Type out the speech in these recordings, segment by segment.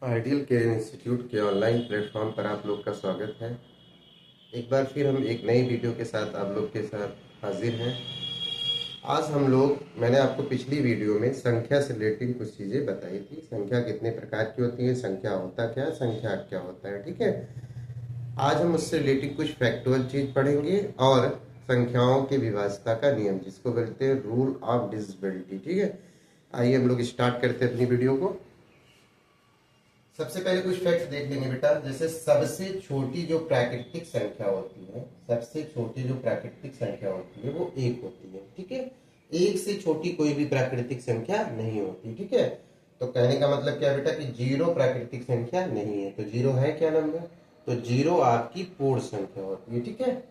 Ideal care institute के online platform पर आप लोग का स्वागत है। एक बार फिर हम एक नई वीडियो के साथ आप लोग के साथ हाजिर हैं। आज हम लोग मैंने आपको पिछली वीडियो में संख्या से रिलेटेड कुछ चीज़ें बताई थी। संख्या कितने प्रकार की होती है, संख्या होता क्या है, संख्या क्या होता है, ठीक है। आज हम उससे रिलेटेड कुछ फैक्टुअल चीज़ पढ़ेंगे और संख्याओं की विभाज्यता का नियम, जिसको बोलते हैं रूल ऑफ डिविजिबिलिटी, ठीक है। आइए हम लोग स्टार्ट करते हैं अपनी वीडियो को। सबसे पहले कुछ फैक्ट देख लेंगे बेटा। जैसे सबसे छोटी जो प्राकृतिक संख्या होती है, सबसे छोटी जो प्राकृतिक संख्या होती है वो एक होती है, ठीक है। एक से छोटी कोई भी प्राकृतिक संख्या नहीं होती, ठीक है। तो कहने का मतलब क्या बेटा कि जीरो प्राकृतिक संख्या नहीं है। तो जीरो है क्या नंबर? तो जीरो आपकी पूर्ण संख्या होती है, ठीक है।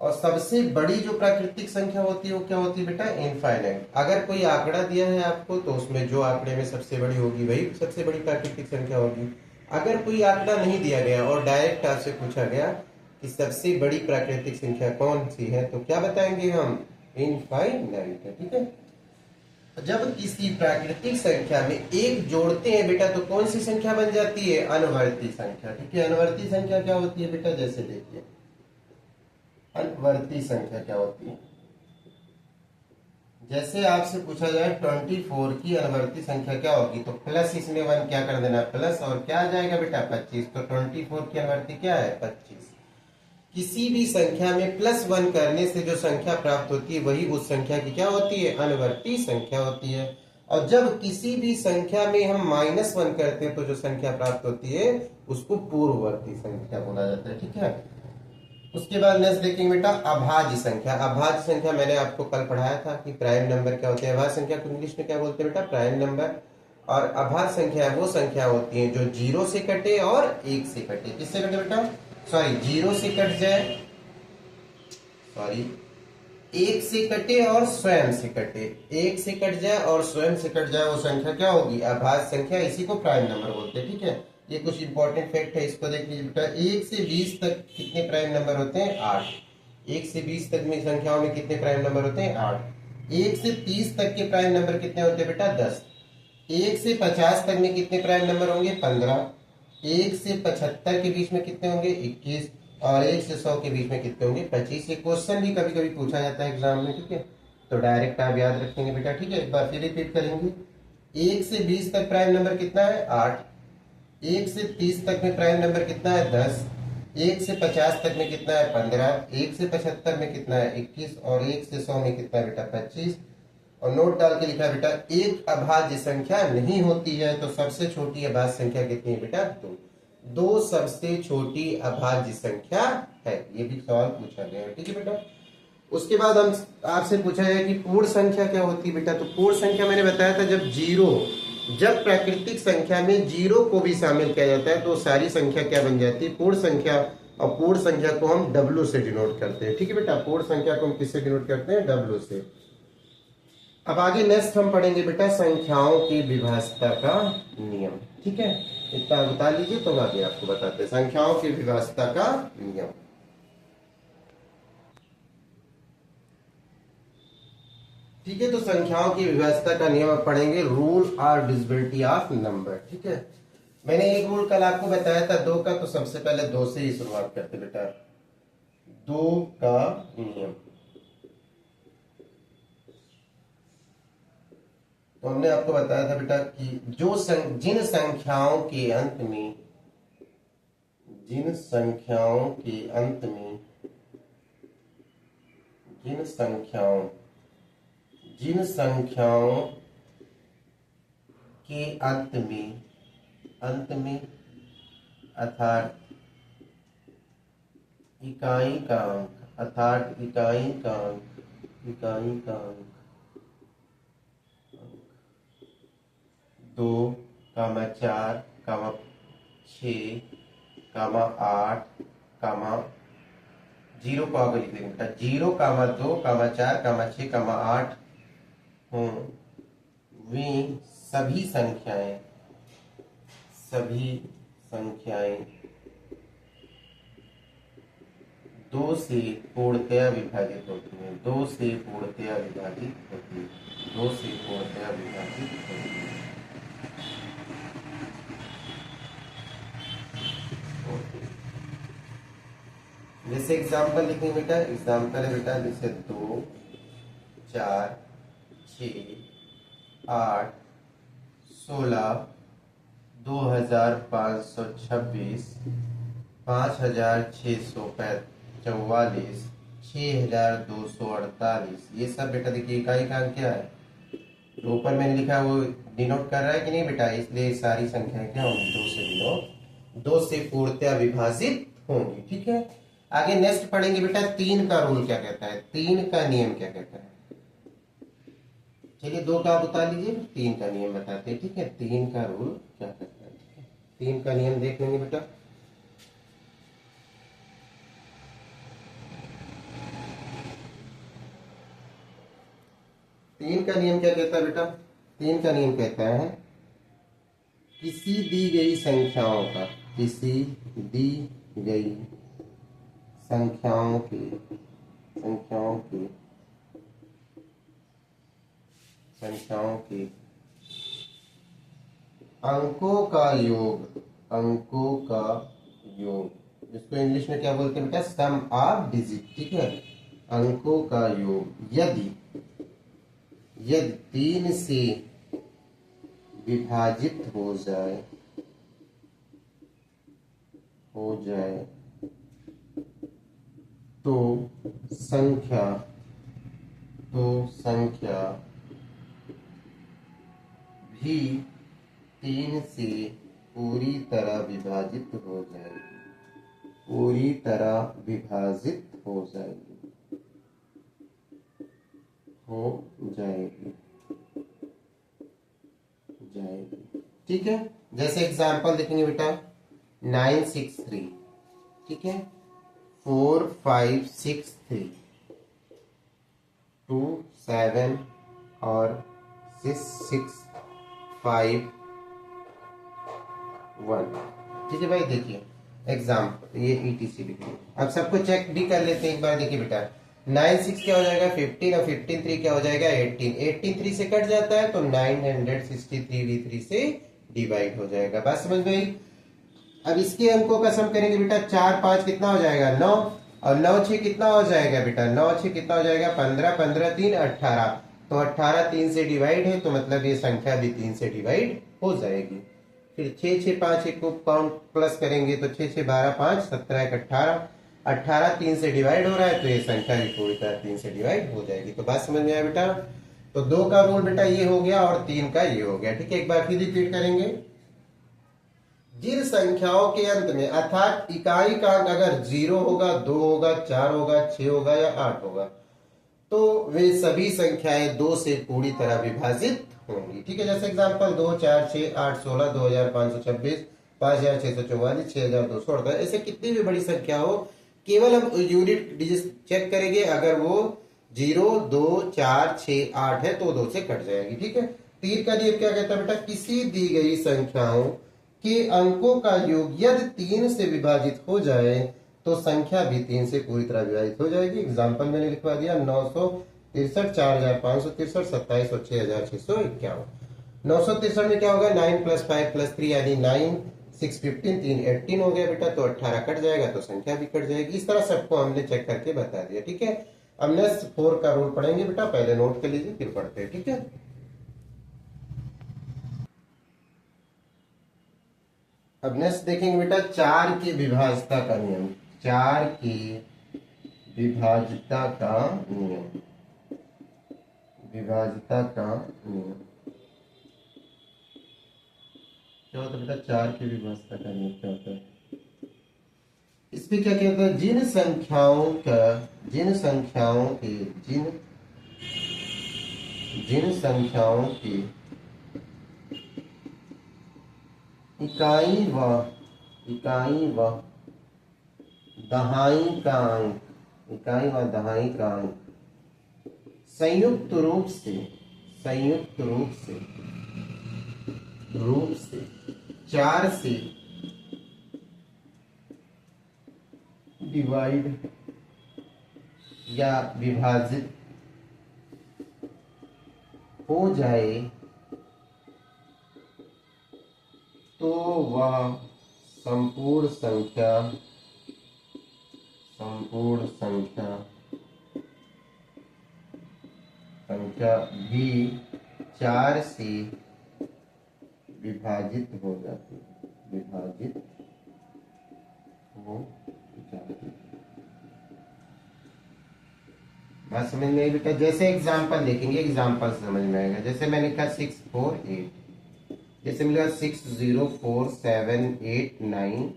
और सबसे बड़ी जो प्राकृतिक संख्या होती है वो क्या होती है बेटा? इनफाइनाइट। अगर कोई आंकड़ा दिया है आपको तो उसमें जो आंकड़े में सबसे बड़ी होगी वही सबसे बड़ी प्राकृतिक संख्या होगी। अगर कोई आंकड़ा नहीं दिया गया और डायरेक्ट आपसे पूछा गया कि सबसे बड़ी प्राकृतिक संख्या कौन सी है, तो क्या बताएंगे हम? इनफाइनाइट है, ठीक है। जब किसी प्राकृतिक संख्या में एक जोड़ते हैं बेटा तो कौन सी संख्या बन जाती है? अनुवर्ती संख्या, ठीक है। अनुवर्ती संख्या क्या होती है बेटा? जैसे देखिए, अनुवर्ती संख्या क्या होती है? जैसे आपसे पूछा जाए 24 की अनुवर्ती संख्या क्या होगी, तो प्लस इसमें 1 क्या कर देना, प्लस, और क्या आ जाएगा बेटा? 25। तो 24 की अनुवर्ती क्या है? 25। किसी भी संख्या में +1 करने से जो संख्या प्राप्त होती है वही उस संख्या की क्या होती है? अनुवर्ती संख्या होती है। और जब किसी भी संख्या में हम -1 करते हैं तो जो संख्या प्राप्त होती है उसको पूर्ववर्ती संख्या बोला जाता है, ठीक है। उसके बाद नेक्स्ट देखेंगे बेटा, अभाज्य संख्या। अभाज्य संख्या मैंने आपको कल पढ़ाया था कि प्राइम नंबर क्या होते हैं। अभाज्य संख्या को इंग्लिश में क्या बोलते हैं बेटा? Prime number. और अभाज्य संख्या वो संख्या होती है जो 0 से कटे और 1 से कटे। किससे कटे बेटा? सॉरी, 0 से कट जाए, सॉरी, 1 से कटे और स्वयं से कटे। 1 से कट जाए और स्वयं से कट जाए, वो संख्या क्या होगी? अभाज्य संख्या। इसी को प्राइम नंबर बोलते हैं, ठीक है। ये कुछ इंपॉर्टेंट फैक्ट है, इसको देख लीजिए बेटा। 1 से 20 तक कितने प्राइम नंबर होते हैं? 8। 1 से 20 तक में संख्याओं में कितने प्राइम नंबर होते हैं? 8। 1 से 30 तक के प्राइम नंबर कितने होते हैं बेटा? 10। 1 से 50 तक में कितने प्राइम नंबर होंगे? 15। 1 से 75 के बीच में कितने होंगे? 21। और 1 से 100 के बीच में कितने होंगे? 25। ये क्वेश्चन भी कभी कभी पूछा जाता है एग्जाम में, ठीक है। तो डायरेक्ट आप याद रखेंगे बेटा, ठीक है। एक बार फिर रिपीट करेंगे। 1 से 20 तक प्राइम नंबर कितना है? 8। 1 से 30 तक में प्राइम नंबर कितना है? 10। 1 से 50 तक में कितना है? 15। 1 से 75 में कितना है? 21। और 1 से 100 में कितना है बेटा? 25। और नोट डाल के लिखा है बेटा, एक अभाज्य संख्या नहीं होती है। तो सबसे छोटी अभाज्य संख्या कितनी है बेटा? 2। 2 सबसे छोटी अभाज्य संख्या है। ये भी सवाल पूछा गया है, ठीक है बेटा। उसके बाद हम आपसे पूछा है कि पूर्ण संख्या क्या होती है बेटा? तो पूर्ण संख्या मैंने बताया था, जब प्राकृतिक संख्या में जीरो को भी शामिल किया जाता है तो सारी संख्या क्या बन जाती है? पूर्ण संख्या। और पूर्ण संख्या को हम W से डिनोट करते हैं, ठीक है बेटा। पूर्ण संख्या को हम किससे डिनोट करते हैं? W से। अब आगे नेक्स्ट हम पढ़ेंगे बेटा संख्याओं की विभाज्यता का नियम, ठीक है। इतना बता लीजिए तो आगे आपको बताते हैं संख्याओं की विभाज्यता का नियम। ठीक है, तो संख्याओं की विभाज्यता का नियम आप पढ़ेंगे, रूल और डिविजिबिलिटी ऑफ नंबर, ठीक है। मैंने एक रूल कल आपको बताया था 2 का, तो सबसे पहले 2 से ही शुरुआत करते बेटा। 2 का नियम। तो हमने आपको बताया था बेटा कि जिन संख्याओं के अंत में जिन संख्याओं के अंत में जिन संख्याओं जिन संख्याओं के अंत में अर्थात इकाई का अंक 2, 4, 6, 8, 0 को आगे लिख देंगे बेटा। 0, 2, 4, 6, 8 हों वे सभी संख्याएं 2 से पूर्णतया विभाजित होती हैं। 2 से पूर्णतया विभाजित होती हैं। 2 से पूर्णतया विभाजित होती हैं। जैसे एग्जाम्पल लिखेंगे बेटा, एग्जाम्पल है बेटा जैसे 2 4 6 8 16 2526 5644 6248, ये सब बेटा देखिए इकाई का अंक क्या है, तो ऊपर मैंने लिखा है वो डिनोट कर रहा है कि नहीं बेटा, इसलिए सारी संख्याएं क्या होंगी, 2 से डिनोट, 2 से पूर्णतया विभाजित होंगी। ठीक है, आगे नेक्स्ट पढ़ेंगे बेटा 3 का रूल क्या कहता है, 3 का नियम क्या कहता है। चलिए 2 का आप बता लीजिए, 3 का नियम बताते हैं। ठीक है, 3 का रूल क्या कहता है, 3 का नियम देख लेंगे बेटा। तीन का नियम क्या कहता है बेटा, 3 का नियम कहता है किसी दी गई संख्याओं का, किसी दी गई संख्याओं के संख्याओं के अंकों का योग, अंकों का योग, जिसको इंग्लिश में क्या बोलते हैं बेटा, सम ऑफ डिजिट। ठीक है, अंकों का योग यदि 3 से विभाजित हो जाए तो संख्या भी 3 से पूरी तरह विभाजित हो जाएगी, पूरी तरह विभाजित हो जाएगी। ठीक है, जैसे एग्जांपल देखेंगे बेटा 963, ठीक है, 4 5 6 3 2 7 और 6 6 5 1। ठीक है भाई, देखिए एग्जाम्पल ये ETC लिखिए। अब सबको चेक भी कर लेते हैं एक बार। देखिए बेटा 9 6 क्या हो जाएगा 15 और 15 3 क्या हो जाएगा 18, 18 3 से कट जाता है तो 963 भी 3 से डिवाइड हो जाएगा। बात समझ में आई। अब इसके अंकों का सम करेंगे बेटा, 4 5 कितना हो जाएगा 9 और 9 6 कितना हो जाएगा बेटा, 9 6 कितना हो जाएगा 15, 15 3 18, तो 18 3 से डिवाइड है तो मतलब ये संख्या भी 3 से डिवाइड हो जाएगी। फिर 6 6 5 1 को काउंट प्लस करेंगे तो 6 6 12 5 17 1 18, 18 3 से डिवाइड हो रहा है तो ये संख्या भी पूरी तरह 3 से डिवाइड हो जाएगी। तो बात समझ में आया बेटा। तो 2 का रूल बेटा ये हो गया और 3 का ये हो गया। ठीक है, एक बार फिर रिपीट करेंगे। जिन संख्याओं के अंत में अर्थात इकाई का अंक अगर 0 होगा 2 होगा 4 होगा 6 होगा या 8 होगा तो वे सभी संख्याएं 2 से पूरी तरह विभाजित होंगी। ठीक है, जैसे एग्जांपल 2 4 6 8 16 2526 5644 6248, ऐसे कितनी भी बड़ी संख्या हो केवल हम यूनिट डिजिट चेक करेंगे, अगर वो 0 2 4 6 8 है तो 2 से कट जाएगी। ठीक है, तीर का नियम क्या कहता है बेटा, किसी दी गई संख्याओं के अंकों का योग यदि 3 से विभाजित हो जाए तो संख्या भी 3 से पूरी तरह विभाजित हो जाएगी। एग्जाम्पल मैंने लिखवा दिया 963 4563 27 और 6651। 963 में क्या होगा 9 + 5 + 3 यानी 9 6 15 3 18 हो गया बेटा, तो 18 कट जाएगा तो संख्या भी कट जाएगी। इस तरह सबको हमने चेक करके बता दिया। ठीक है, अब नेक्स्ट 4 का रूल पढ़ेंगे बेटा, पहले नोट कर लीजिए फिर पढ़ते हैं। ठीक है, अब नेक्स्ट देखेंगे बेटा 4 की विभाज्यता का नियम। 4 की विभाज्यता का नियम, विभाज्यता का नियम क्या होता है बेटा, 4 की विभाज्यता का नियम क्या होता है। इसमें क्या कहता है, जिन संख्याओं की इकाई व दहाई का अंक संयुक्त रूप से 4 से डिवाइड या विभाजित हो जाए तो वह संपूर्ण संख्या संपूर्ण संख्या संख्या भी 4 से विभाजित हो जाती है, विभाजित हो जाती है। बात समझ में आई बेटा? जैसे एग्जांपल देखेंगे, एग्जांपल समझ में आएगा। जैसे मैंने लिखा 648, जैसे मिलेगा 604789,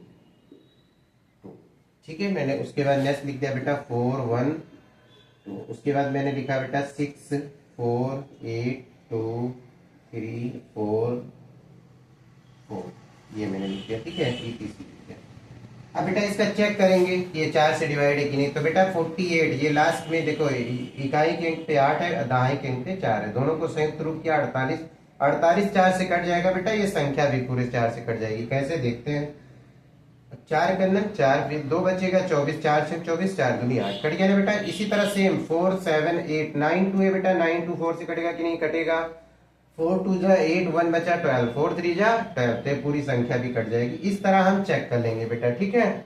ठीक है। मैंने उसके बाद नेक्स्ट लिख दिया बेटा 412, उसके बाद मैंने लिखा बेटा 6482344, ये मैंने लिख दिया, ठीक है। ETC लिख दिया। अब बेटा इसका चेक करेंगे कि ये 4 से डिवाइड है कि नहीं। तो बेटा 48, ये लास्ट में देखो इकाई के अंक पे 8 है, दहाई के अंक पे 4 है, दोनों को संयुक्त रूप किया 48, 48 4 से कट जाएगा बेटा, ये संख्या भी पूरे 4 से कट जाएगी। कैसे देखते हैं? 4 करना 4, फिर 2 बचेगा 24, 4 से 24, 4 दूनी 8, कट गया ना बेटा। इसी तरह सेम 4 7 8 9 2 है बेटा, 9 2 4 से कटेगा कि नहीं? कटेगा। 4 2 जा 8, 1 बचा 12, 4 3 जा 12, तो पूरी संख्या भी कट जाएगी। इस तरह हम चेक कर लेंगे बेटा, ठीक है।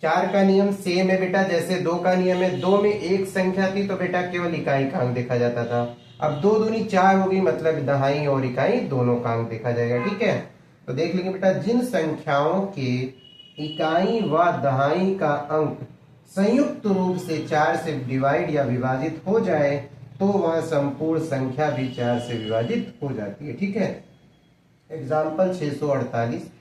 4 का नियम सेम है बेटा जैसे 2 का नियम है। 2 में एक संख्या थी तो बेटा केवल इकाई का अंक देखा जाता था। अब 2 दूनी 4 हो गई, मतलब दहाई और इकाई दोनों का अंक देखा जाएगा, ठीक है। तो देख लेंगे बेटा, जिन संख्याओं के इकाई व दहाई का अंक संयुक्त रूप से 4 से डिवाइड या विभाजित हो जाए तो वह संपूर्ण संख्या भी 4 से विभाजित हो जाती है, ठीक है। एग्जाम्पल 648,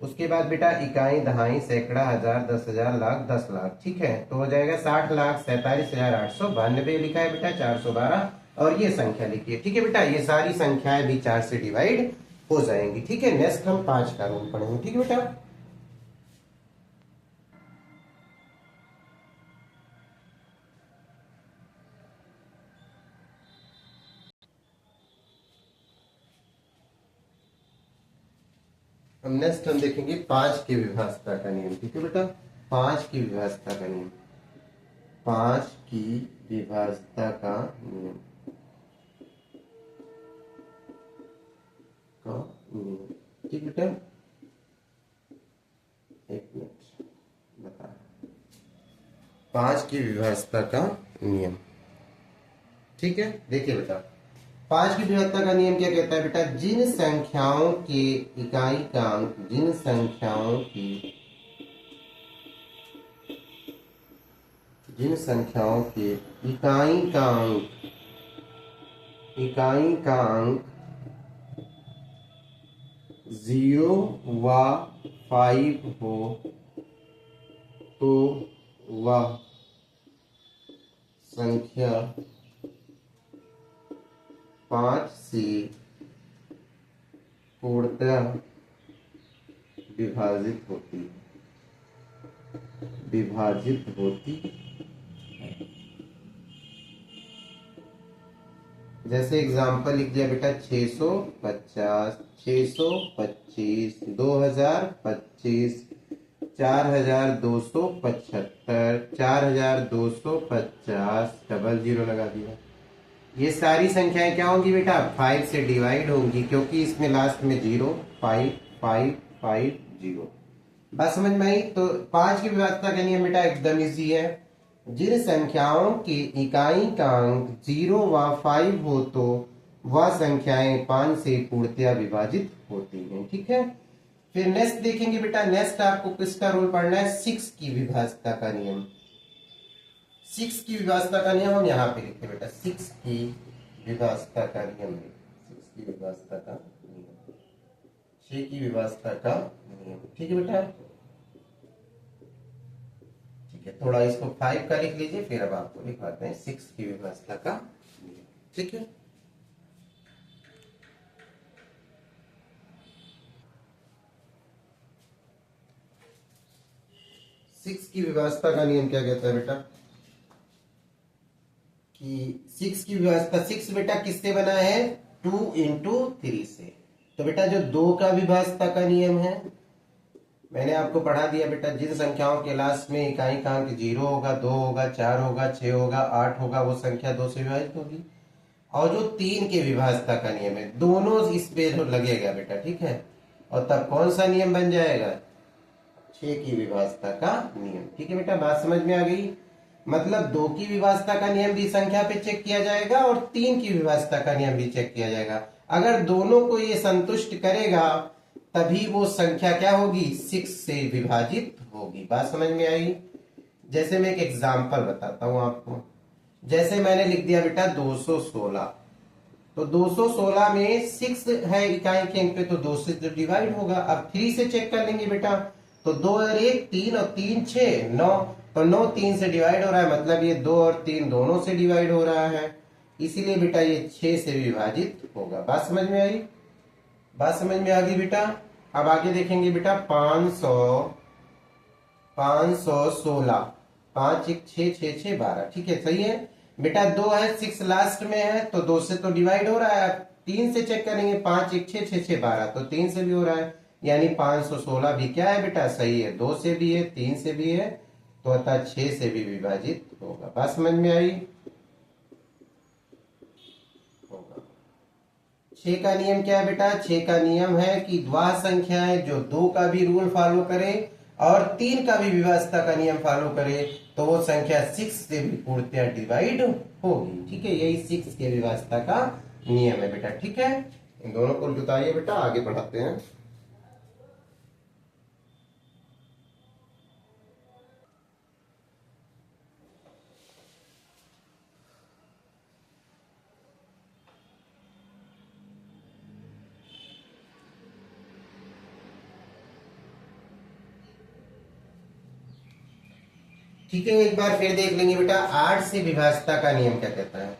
उसके बाद बेटा इकाई दहाई सैकड़ा हजार 10,000 लाख 10 लाख, ठीक है। तो हो जाएगा 60,47,892 लिखा है बेटा, 412, और ये संख्या लिखिए, ठीक है बेटा। ये सारी संख्याएं भी 4 से डिवाइड हो जाएंगी, ठीक है। नेक्स्ट हम 5 का रूल पढ़ेंगे, ठीक है बेटा। नेक्स्ट हम देखेंगे 5 की विभाज्यता का नियम, ठीक है बेटा। 5 की विभाज्यता का नियम, 5 की विभाज्यता का नियम ठीक बेटा। एक मिनट बता, 5 की विभाज्यता का नियम, ठीक है। देखिए बेटा, 5 की विभाज्यता का नियम क्या कहता है बेटा? जिन संख्याओं के इकाई का अंक, जिन संख्याओं के इकाई का अंक 0 व 5 हो तो वह संख्या 5 से पूर्णतः विभाजित होती है। जैसे एग्जांपल लिख दिया बेटा 650, 625, 2025, 4275, 4250, डबल जीरो लगा दिया। ये सारी संख्याएं क्या होंगी बेटा? 5 से डिवाइड होंगी, क्योंकि इसमें लास्ट में 0, 5, 5, 5, 0। बात समझ में आई? तो 5 की विभाज्यता का नियम बेटा एकदम इजी है। जिन संख्याओं के इकाई का अंक 0 व 5 हो तो वह संख्याएं 5 से पूर्णतया विभाजित होती हैं, ठीक है। फिर नेक्स्ट देखेंगे बेटा, नेक्स्ट आपको किसका रूल पढ़ना है? 6 की विभाज्यता का नियम। 6 की विभाज्यता का नियम हम यहाँ पे लिखते बेटा, 6 की विभाज्यता का नियम, 6 की विभाज्यता का नियम, 6 की विभाज्यता का नियम, ठीक है बेटा। ठीक है, थोड़ा इसको 5 का लिख लीजिए, फिर अब आपको लिखवाते हैं 6 की विभाज्यता का नियम, ठीक है। सिक्स की विभाज्यता का नियम क्या कहता है बेटा? कि 6 की विभाज्यता, 6 बेटा किससे बना है? 2 into 3 से। तो बेटा जो 2 का विभाज्यता का नियम है मैंने आपको पढ़ा दिया बेटा, जिन संख्याओं के लास्ट में इकाई का अंक 0 होगा, 2 होगा, 4 होगा, 6 होगा, 8 होगा, वो संख्या 2 से विभाजित होगी। और जो 3 के विभाज्यता का नियम है, दोनों इस पे लगेगा बेटा, ठीक है। और तब कौन सा नियम बन जाएगा? 6 की विभाज्यता का नियम। ठीक है बेटा, बात समझ में आ गई। मतलब 2 की विभाज्यता का नियम भी संख्या पे चेक किया जाएगा और 3 की विभाज्यता का नियम भी चेक किया जाएगा। अगर दोनों को ये संतुष्ट करेगा तभी वो संख्या क्या होगी, 6 से विभाजित होगी। बात समझ में आई। जैसे मैं एक एग्जाम्पल बताता हूं आपको। जैसे मैंने लिख दिया बेटा 216, तो 216 में 6 है इकाई के अंक पे, तो 2 से तो डिवाइड होगा। अब 3 से चेक कर लेंगे बेटा, तो 2 और 1 3 और 3 6 9, तो 9 3 से डिवाइड हो रहा है, मतलब ये 2 और 3 दोनों से डिवाइड हो रहा है, इसीलिए बेटा ये 6 से विभाजित होगा। बात समझ में आई। बात समझ में आ गई बेटा। अब आगे देखेंगे बेटा 516, 5 1 6 6 6 12। ठीक है, सही है बेटा। 2 है, 6 लास्ट में है, तो 2 से तो डिवाइड हो रहा है। 3 से चेक करेंगे, 5 1 6 6 6 12, तो 3 से भी हो रहा है, यानी 516 भी क्या है बेटा, सही है। 2 से भी है, 3 से भी है, तो अतः 6 से भी विभाजित होगा। बात समझ में आई। होगा। 6 का नियम क्या है बेटा, 6 का नियम है कि वह संख्या है जो 2 का भी रूल फॉलो करे और 3 का भी विभाज्यता का नियम फॉलो करे, तो वो संख्या 6 से भी पूर्णतया डिवाइड होगी। ठीक है, यही 6 के विभाज्यता का नियम है बेटा। ठीक है, इन दोनों को जुटाइए बेटा, आगे बढ़ाते हैं। ठीक है, एक बार फिर देख लेंगे बेटा। 8 से विभाज्यता का नियम क्या कहता है।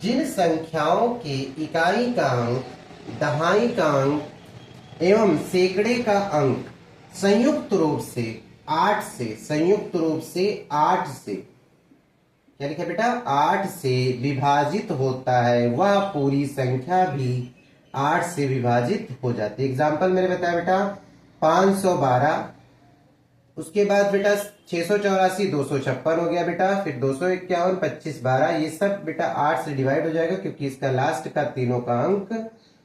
जिन संख्याओं के इकाई का अंक, दहाई का अंक एवं सैकड़े का अंक संयुक्त रूप से 8 से क्या लिखा बेटा, 8 से विभाजित होता है, वह पूरी संख्या भी 8 से विभाजित हो जाती है। एग्जाम्पल मैंने बताया बेटा 512, उसके बाद बेटा 684 256 हो गया बेटा, फिर 251 25 12, ये सब बेटा 8 से डिवाइड हो जाएगा, क्योंकि इसका लास्ट का तीनों का अंक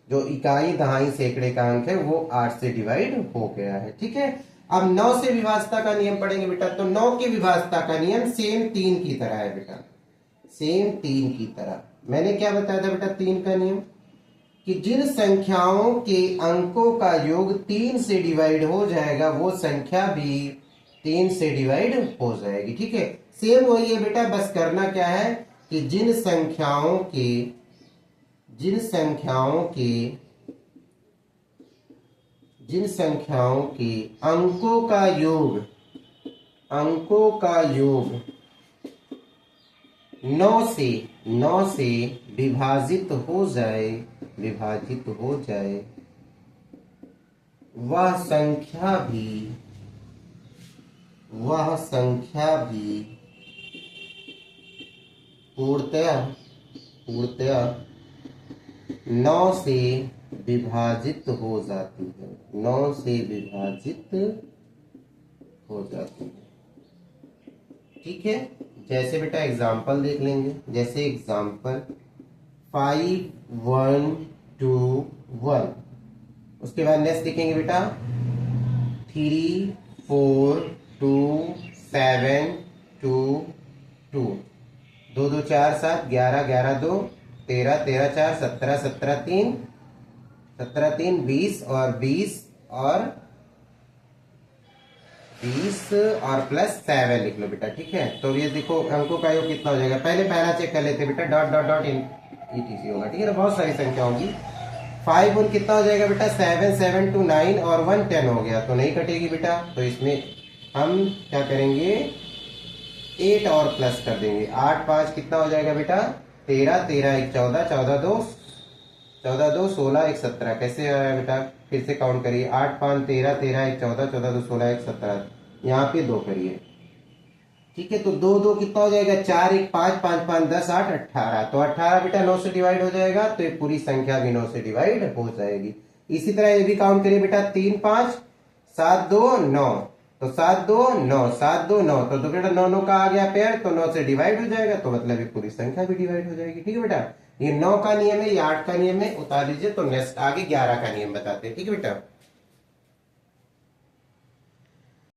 जो इकाई दहाई सैकड़े का अंक है वो 8 से डिवाइड हो गया है। ठीक है, अब 9 से विभाज्यता का नियम पढ़ेंगे बेटा। तो 9 की विभाज्यता का नियम सेम 3 की तरह है बेटा, सेम 3 की तरह। मैंने क्या बताया था बेटा 3 का नियम, कि जिन संख्याओं के अंकों का योग 3 से डिवाइड हो जाएगा वो संख्या भी 3 से डिवाइड हो जाएगी। ठीक है, सेम वही है बेटा, बस करना क्या है कि जिन संख्याओं के अंकों का योग 9 से विभाजित हो जाए, वह संख्या भी पूर्णतः 9 से विभाजित हो जाती है, 9 से विभाजित हो जाती है। ठीक है, जैसे बेटा एग्जाम्पल देख लेंगे। जैसे एग्जाम्पल 5 1 2 1, उसके बाद नेक्स्ट देखेंगे बेटा 3 4 2 7 2 2, 2 2 4 7 11 11 2 13 13 4 17 17 3 17 3 20 और 20 और प्लस 7 लिख लो बेटा। ठीक है, तो ये देखो अंकों का योग कितना हो जाएगा। पहले पहला चेक कर लेते बेटा, डॉट डॉट डॉट etc होगा। ठीक है ना, बहुत सारी संख्या होगी। 5 1 कितना हो जाएगा बेटा, 7 7 2 9 और 1 10 हो गया, तो नहीं कटेगी बेटा। तो इसमें हम क्या करेंगे, 8 और प्लस कर देंगे। 8 5 कितना हो जाएगा बेटा, 13 13 1 14 14 2 16 1 17। कैसे आया बेटा, फिर से काउंट करिए। 8 5 13 13 1 14 14 2 16 1 17, यहाँ पे 2 करिए। ठीक है, तो 2 2 कितना हो जाएगा, 4 1 5 5 5 10 8 18, तो 18 बेटा 9 से डिवाइड हो जाएगा, तो ये पूरी संख्या भी 9 से डिवाइड हो जाएगी। इसी तरह ये भी काउंट करिए बेटा, 3 5 7 2 9, तो 7 2 9 7 2 9, तो बेटा 9 9 का आ गया पेयर, तो 9 से डिवाइड हो जाएगा, तो मतलब ये पूरी संख्या भी डिवाइड हो जाएगी। ठीक है बेटा, ये 9 का नियम है, ये 8 का नियम है, उतार लीजिए। तो नेक्स्ट आगे 11 का नियम बताते हैं। ठीक है बेटा।